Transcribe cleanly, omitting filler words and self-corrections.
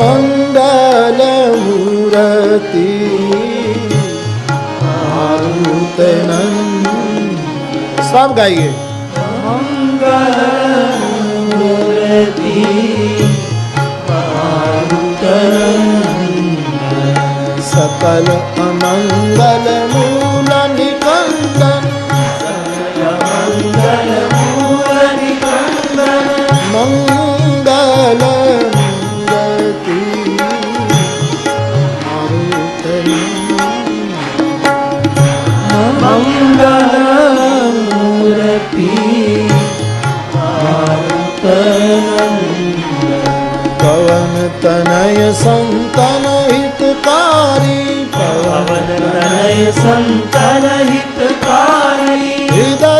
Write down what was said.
मंगल मूर्ति सब गाइए। मंगल मूर्ति सकल अमंगल मूल निकंदन मंगल मूल निकंदन मंगल मूर्ति मंगल मूर्ति पवन तनय संतन हितकारी पवन तनय संतन हितकारी हृदय